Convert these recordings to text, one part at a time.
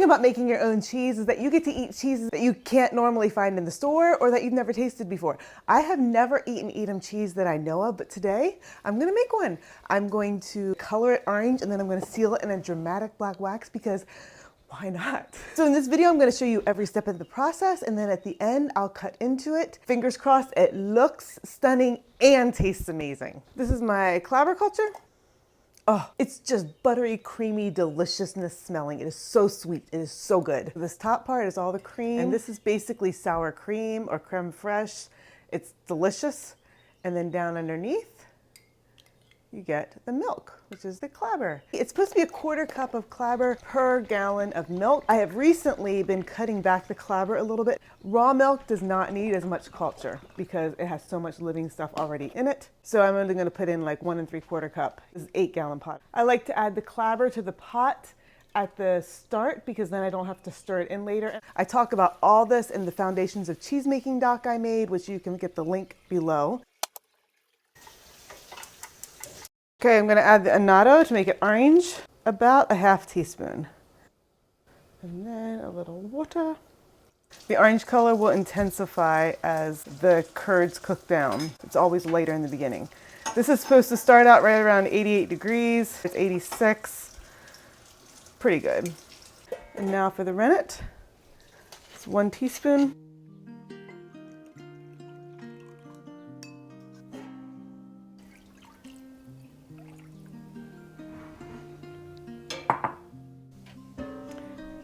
about making your own cheese is that you get to eat cheeses that you can't normally find in the store or that you've never tasted before. I have never eaten Edam cheese that I know of, but today I'm gonna make one. I'm going to color it orange and then I'm gonna seal it in a dramatic black wax because why not? So in this video, I'm gonna show you every step of the process, and then at the end, I'll cut into it. Fingers crossed, it looks stunning and tastes amazing. This is my clabber culture. Oh, it's just buttery, creamy deliciousness smelling. It is so sweet. It is so good. This top part is all the cream, and this is basically sour cream or creme fraiche. It's delicious. And then down underneath, you get the milk, which is the clabber. It's supposed to be a 1/4 cup of clabber per gallon of milk. I have recently been cutting back the clabber a little bit. Raw milk does not need as much culture because it has so much living stuff already in it. So I'm only gonna put in like 1 3/4 cup. This is 8-gallon pot. I like to add the clabber to the pot at the start because then I don't have to stir it in later. I talk about all this in the Foundations of Cheesemaking doc I made, which you can get the link below. Okay, I'm gonna add the annatto to make it orange, about a 1/2 teaspoon. And then a little water. The orange color will intensify as the curds cook down. It's always lighter in the beginning. This is supposed to start out right around 88 degrees. It's 86, pretty good. And now for the rennet, it's 1 teaspoon.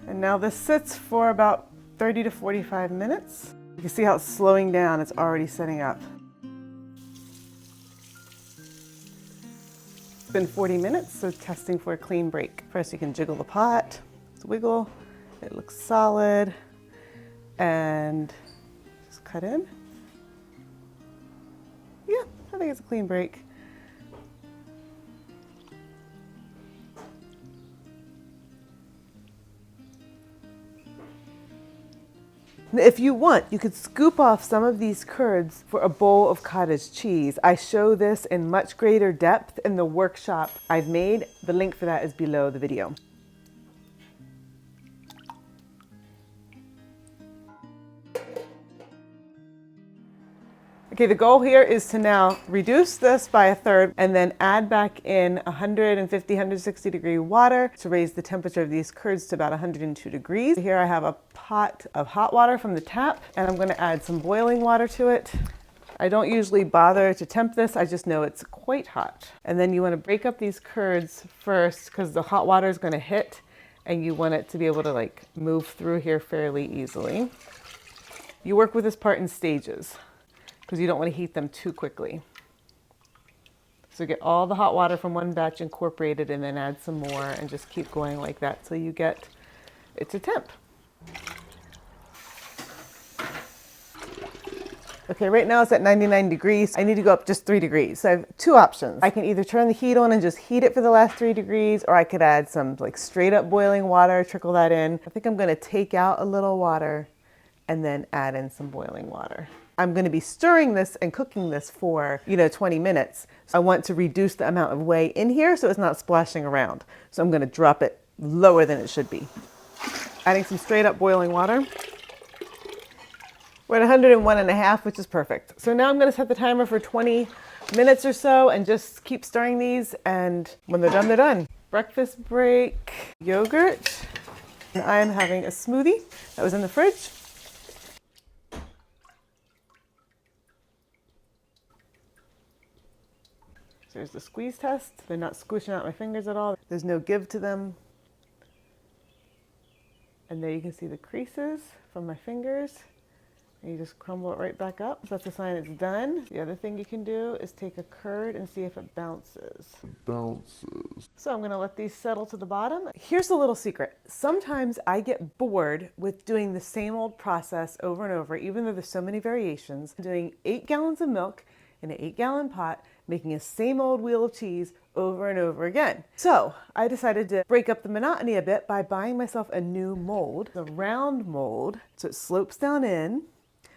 And now this sits for about 30 to 45 minutes. You can see how it's slowing down. It's already setting up. It's been 40 minutes, so testing for a clean break. First, you can jiggle the pot, wiggle. It looks solid. And just cut in. Yeah, I think it's a clean break. If you want, you could scoop off some of these curds for a bowl of cottage cheese. I show this in much greater depth in the workshop I've made. The link for that is below the video. Okay, the goal here is to now reduce this by 1/3 and then add back in 150, 160 degree water to raise the temperature of these curds to about 102 degrees. Here I have a pot of hot water from the tap and I'm gonna add some boiling water to it. I don't usually bother to temp this, I just know it's quite hot. And then you wanna break up these curds first because the hot water is gonna hit and you want it to be able to like move through here fairly easily. You work with this part in stages, because you don't want to heat them too quickly. So get all the hot water from one batch incorporated and then add some more and just keep going like that till you get it to temp. Okay, right now it's at 99 degrees. I need to go up just 3 degrees. So I have 2 options. I can either turn the heat on and just heat it for the last 3 degrees, or I could add some like straight up boiling water, trickle that in. I think I'm gonna take out a little water and then add in some boiling water. I'm going to be stirring this and cooking this for, 20 minutes. So I want to reduce the amount of whey in here so it's not splashing around. So I'm going to drop it lower than it should be. Adding some straight up boiling water. We're at 101.5, which is perfect. So now I'm going to set the timer for 20 minutes or so and just keep stirring these. And when they're done, they're done. Breakfast break, yogurt. And I'm having a smoothie that was in the fridge. There's the squeeze test. They're not squishing out my fingers at all. There's no give to them. And there you can see the creases from my fingers. And you just crumble it right back up. So that's a sign it's done. The other thing you can do is take a curd and see if it bounces. So I'm gonna let these settle to the bottom. Here's a little secret. Sometimes I get bored with doing the same old process over and over, even though there's so many variations. Doing 8 gallons of milk in an 8-gallon pot, making a same old wheel of cheese over and over again. So I decided to break up the monotony a bit by buying myself a new mold, a round mold, so it slopes down in.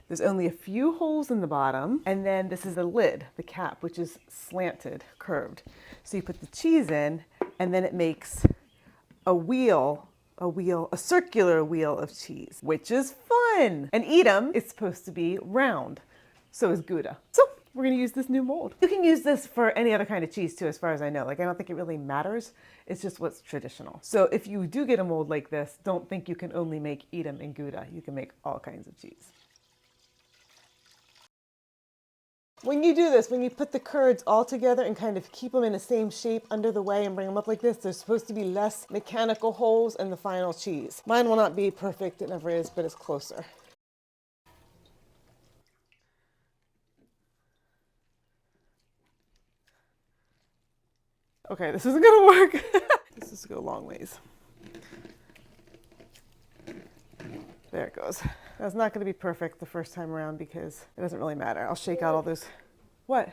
There's only a few holes in the bottom, and then this is the lid, the cap, which is slanted, curved. So you put the cheese in, and then it makes a wheel a wheel, a circular wheel of cheese, which is fun. And Edam is supposed to be round. So is Gouda. So we're gonna use this new mold. You can use this for any other kind of cheese too, as far as I know. Like, I don't think it really matters. It's just what's traditional. So if you do get a mold like this, don't think you can only make Edam and Gouda. You can make all kinds of cheese. When you do this, when you put the curds all together and kind of keep them in the same shape under the way and bring them up like this, there's supposed to be less mechanical holes in the final cheese. Mine will not be perfect, it never is, but it's closer. Okay, this isn't gonna work. This is to go long ways. There it goes. That's not gonna be perfect the first time around because it doesn't really matter. I'll shake out all those. What?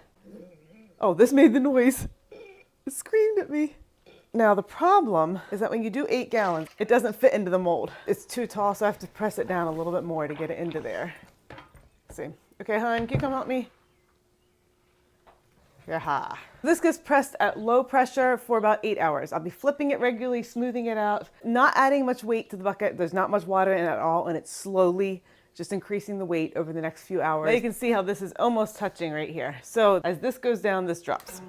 Oh, this made the noise. It screamed at me. Now the problem is that when you do 8 gallons, it doesn't fit into the mold. It's too tall, so I have to press it down a little bit more to get it into there. Let's see. Okay, hon, can you come help me? Yaha. This gets pressed at low pressure for about 8 hours. I'll be flipping it regularly, smoothing it out, not adding much weight to the bucket. There's not much water in it at all, and it's slowly just increasing the weight over the next few hours. Now you can see how this is almost touching right here. So as this goes down, this drops.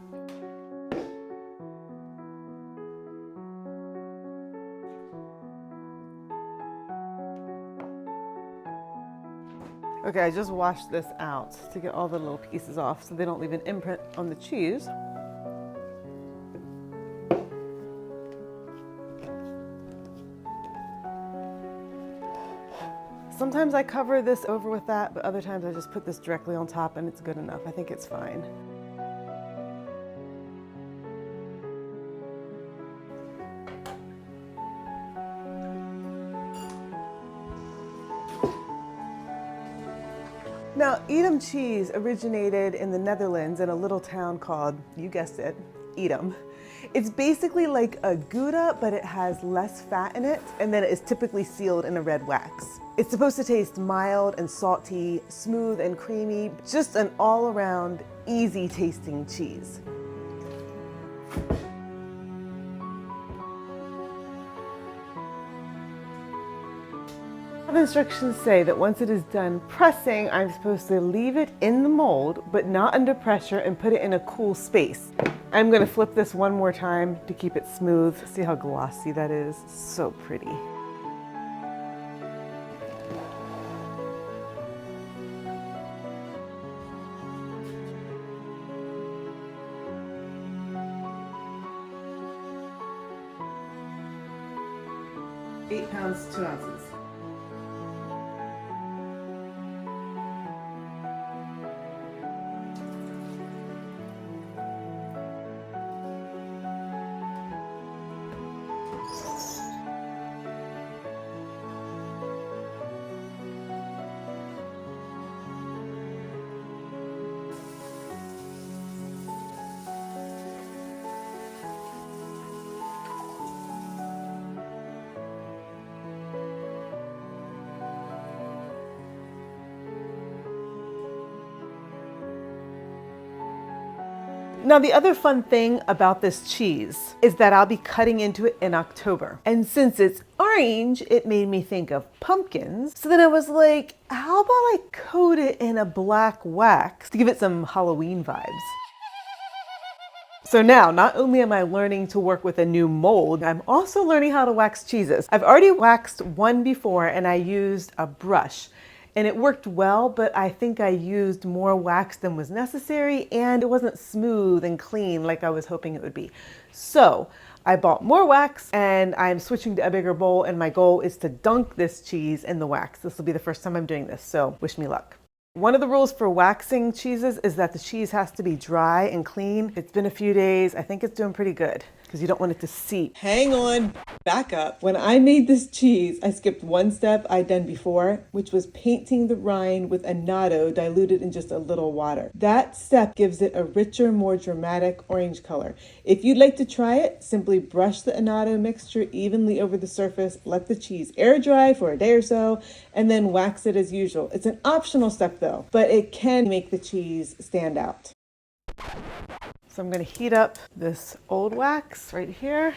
Okay, I just washed this out to get all the little pieces off so they don't leave an imprint on the cheese. Sometimes I cover this over with that, but other times I just put this directly on top and it's good enough. I think it's fine. Now, Edam cheese originated in the Netherlands in a little town called, you guessed it, Edam. It's basically like a Gouda, but it has less fat in it, and then it is typically sealed in a red wax. It's supposed to taste mild and salty, smooth and creamy, just an all-around, easy-tasting cheese. The instructions say that once it is done pressing, I'm supposed to leave it in the mold, but not under pressure, and put it in a cool space. I'm going to flip this one more time to keep it smooth. See how glossy that is? So pretty. £8, 2 ounces. Now, the other fun thing about this cheese is that I'll be cutting into it in October. And since it's orange, it made me think of pumpkins. So then I was like, how about I coat it in a black wax to give it some Halloween vibes? So now, not only am I learning to work with a new mold, I'm also learning how to wax cheeses. I've already waxed one before and I used a brush. And it worked well, but I think I used more wax than was necessary, and it wasn't smooth and clean like I was hoping it would be. So I bought more wax and I'm switching to a bigger bowl, and my goal is to dunk this cheese in the wax. This will be the first time I'm doing this, so wish me luck. One of the rules for waxing cheeses is that the cheese has to be dry and clean. It's been a few days. I think it's doing pretty good because you don't want it to seep. Hang on, back up. When I made this cheese, I skipped one step I'd done before, which was painting the rind with annatto diluted in just a little water. That step gives it a richer, more dramatic orange color. If you'd like to try it, simply brush the annatto mixture evenly over the surface, let the cheese air dry for a day or so, and then wax it as usual. It's an optional step though, but it can make the cheese stand out. So I'm going to heat up this old wax right here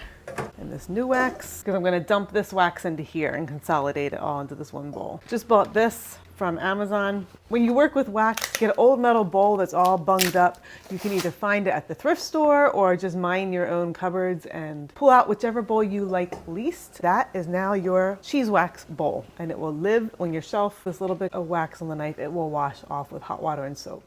and this new wax, because I'm going to dump this wax into here and consolidate it all into this one bowl. Just bought this from Amazon. When you work with wax, get an old metal bowl that's all bunged up. You can either find it at the thrift store or just mine your own cupboards and pull out whichever bowl you like least. That is now your cheese wax bowl, and it will live on your shelf. This little bit of wax on the knife, it will wash off with hot water and soap.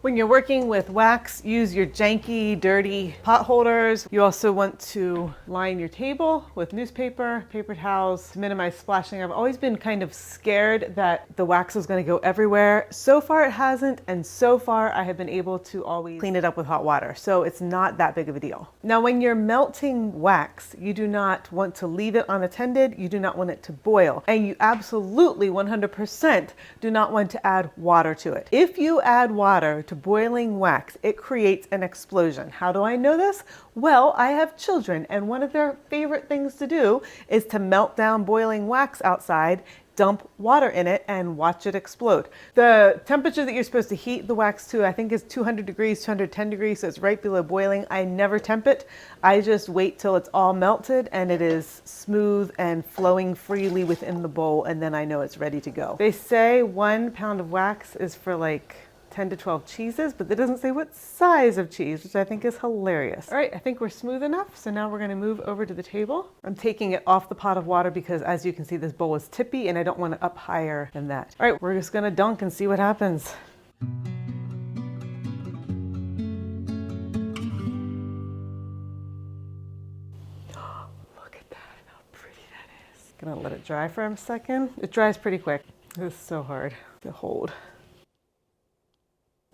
When you're working with wax, use your janky, dirty pot holders. You also want to line your table with newspaper, paper towels to minimize splashing. I've always been kind of scared that the wax was going to go everywhere. So far it hasn't, and so far I have been able to always clean it up with hot water. So it's not that big of a deal. Now, when you're melting wax, you do not want to leave it unattended. You do not want it to boil. And you absolutely 100% do not want to add water to it. If you add water to boiling wax, it creates an explosion. How do I know this? Well, I have children, and one of their favorite things to do is to melt down boiling wax outside, dump water in it, and watch it explode. The temperature that you're supposed to heat the wax to, I think, is 200 degrees, 210 degrees, so it's right below boiling. I never temp it. I just wait till it's all melted and it is smooth and flowing freely within the bowl, and then I know it's ready to go. They say 1 pound of wax is for like 10 to 12 cheeses, but it doesn't say what size of cheese, which I think is hilarious. All right, I think we're smooth enough. So now we're going to move over to the table. I'm taking it off the pot of water because, as you can see, this bowl is tippy and I don't want it up higher than that. All right, we're just going to dunk and see what happens. Look at that, how pretty that is. Gonna let it dry for a second. It dries pretty quick. This is so hard to hold.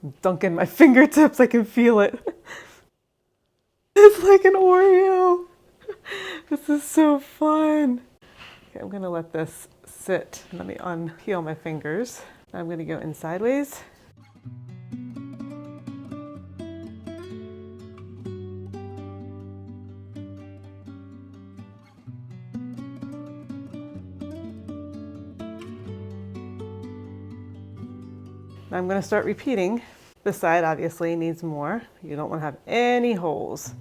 I'm dunking my fingertips, I can feel it. It's like an Oreo. This is so fun. Okay, I'm gonna let this sit. Let me unpeel my fingers. I'm gonna go in sideways. I'm going to start repeating. This side obviously needs more. You don't want to have any holes.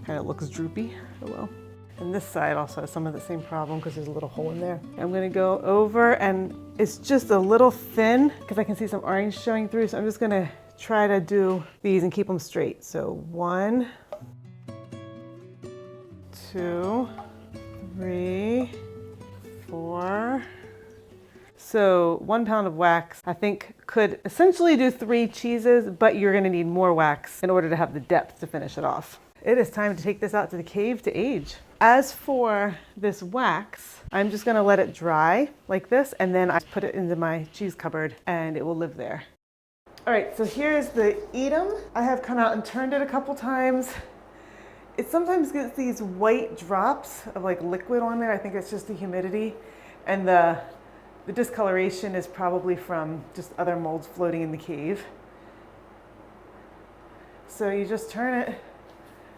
Kind of looks droopy. Oh well. And this side also has some of the same problem because there's a little hole in there. I'm going to go over, and it's just a little thin because I can see some orange showing through. So I'm just going to try to do these and keep them straight. So 1, 2, 3, 4. So 1 pound of wax, I think, could essentially do 3 cheeses, but you're gonna need more wax in order to have the depth to finish it off. It is time to take this out to the cave to age. As for this wax, I'm just gonna let it dry like this, and then I put it into my cheese cupboard and it will live there. All right, so here's the Edam. I have come out and turned it a couple times. It sometimes gets these white drops of like liquid on there. I think it's just the humidity, and the discoloration is probably from just other molds floating in the cave. So you just turn it,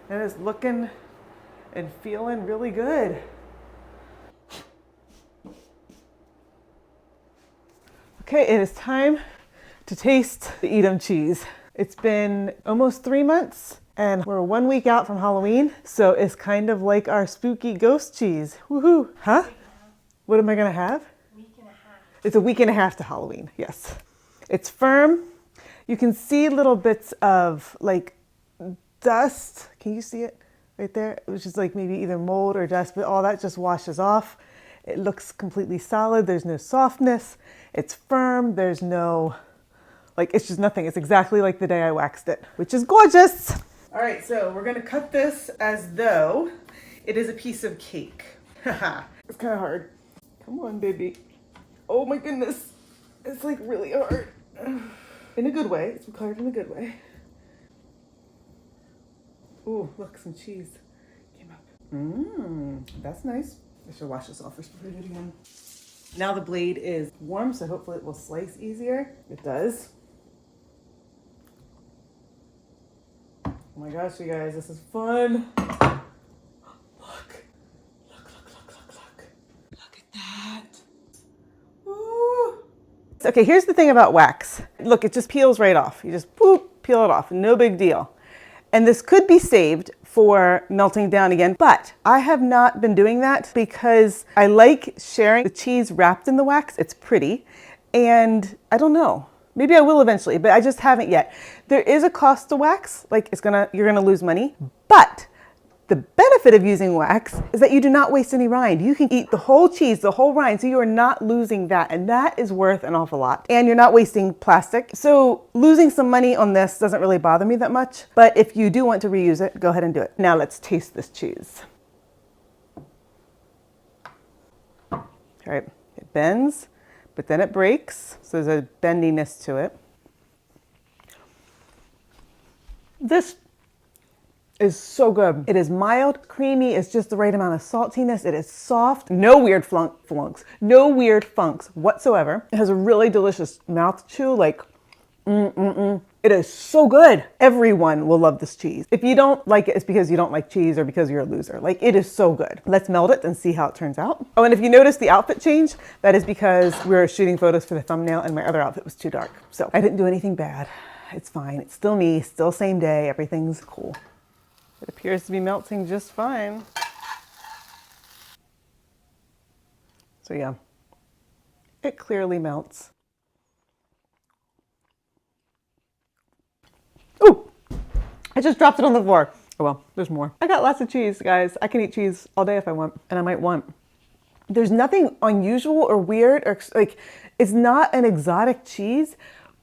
and it's looking and feeling really good. Okay, it is time to taste the Edam cheese. It's been almost 3 months, and we're 1 week out from Halloween, so it's kind of like our spooky ghost cheese. Woohoo! Huh? What am I gonna have? It's a week and a half to Halloween, yes. It's firm. You can see little bits of like dust. Can you see it right there? Which is like maybe either mold or dust, but all that just washes off. It looks completely solid. There's no softness. It's firm. There's no, like, it's just nothing. It's exactly like the day I waxed it, which is gorgeous. All right, so we're gonna cut this as though it is a piece of cake. Haha, it's kind of hard. Come on, baby. Oh my goodness, it's like really hard. In a good way, it's hard in a good way. Ooh, look, some cheese came up. That's nice. I should wash this off first before I do it again. Now the blade is warm, so hopefully it will slice easier. It does. Oh my gosh, you guys, this is fun. Look. Look at that. Okay, here's the thing about wax. look, it just peels right off. You just peel it off, no big deal. And this could be saved for melting down again, but I have not been doing that because I like sharing the cheese wrapped in the wax. It's pretty, and I don't know. Maybe I will eventually, but I just haven't yet. There is a cost to wax, like you're gonna lose money, but the benefit of using wax is that you do not waste any rind. You can eat the whole cheese, the whole rind, so you are not losing that, and that is worth an awful lot. And you're not wasting plastic. So losing some money on this doesn't really bother me that much, but if you do want to reuse it, go ahead and do it. Now let's taste this cheese. All right, it bends, but then it breaks, so there's a bendiness to it. This is so good. It is mild, creamy, it's just the right amount of saltiness. It is soft, no weird flunks, no weird funks whatsoever. It has a really delicious mouth chew, like, It is so good. Everyone will love this cheese. If you don't like it, it's because you don't like cheese or because you're a loser. Like, it is so good. Let's melt it and see how it turns out. Oh, and if you notice the outfit change, that is because we were shooting photos for the thumbnail and my other outfit was too dark. So I didn't do anything bad. It's fine. It's still me, still same day. Everything's cool. It appears to be melting just fine. So yeah, it clearly melts. Ooh, I just dropped it on the floor. Oh well, there's more. I got lots of cheese, guys. I can eat cheese all day if I want, and I might want. There's nothing unusual or weird or like, it's not an exotic cheese,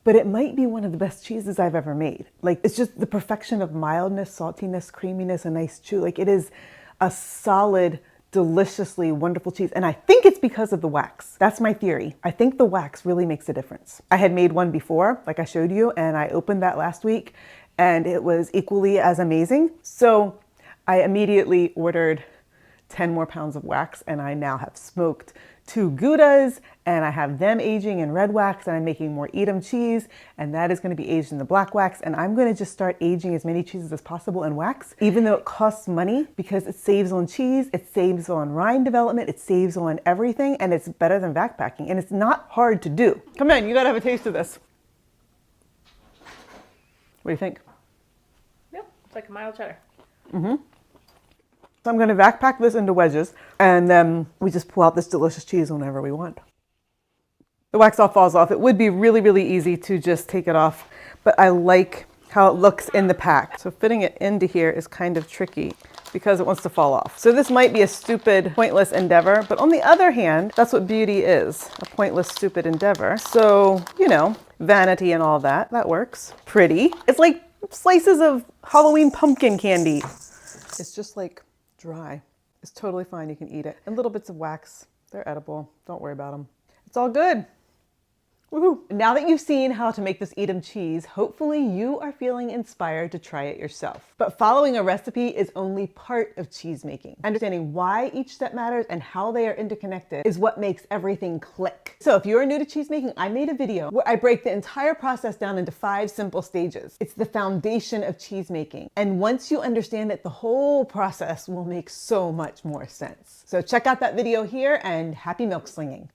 but it might be one of the best cheeses I've ever made. Like, it's just the perfection of mildness, saltiness, creaminess, a nice chew. Like, it is a solid, deliciously wonderful cheese. And I think it's because of the wax. That's my theory. I think the wax really makes a difference. I had made one before, like I showed you, and I opened that last week and it was equally as amazing. So I immediately ordered 10 more pounds of wax, and I now have smoked 2 Goudas, and I have them aging in red wax, and I'm making more Edam cheese, and that is going to be aged in the black wax. And I'm going to just start aging as many cheeses as possible in wax, even though it costs money, because it saves on cheese, it saves on rind development, it saves on everything, and it's better than backpacking, and it's not hard to do. Come in, you got to have a taste of this. What do you think? Yep, it's like a mild cheddar. Mm-hmm. So I'm going to backpack this into wedges, and then we just pull out this delicious cheese whenever we want. The wax all falls off. It would be really, really easy to just take it off, but I like how it looks in the pack. So fitting it into here is kind of tricky because it wants to fall off. So this might be a stupid, pointless endeavor, but on the other hand, that's what beauty is, a pointless, stupid endeavor. So, you know, vanity and all that, that works. Pretty. It's like slices of Halloween pumpkin candy. It's just like dry. It's totally fine. You can eat it. And little bits of wax, they're edible. Don't worry about them. It's all good. Woohoo! Now that you've seen how to make this Edam cheese, hopefully you are feeling inspired to try it yourself. But following a recipe is only part of cheese making. Understanding why each step matters and how they are interconnected is what makes everything click. So if you're new to cheese making, I made a video where I break the entire process down into 5 simple stages. It's the foundation of cheese making. And once you understand it, the whole process will make so much more sense. So check out that video here, and happy milk slinging.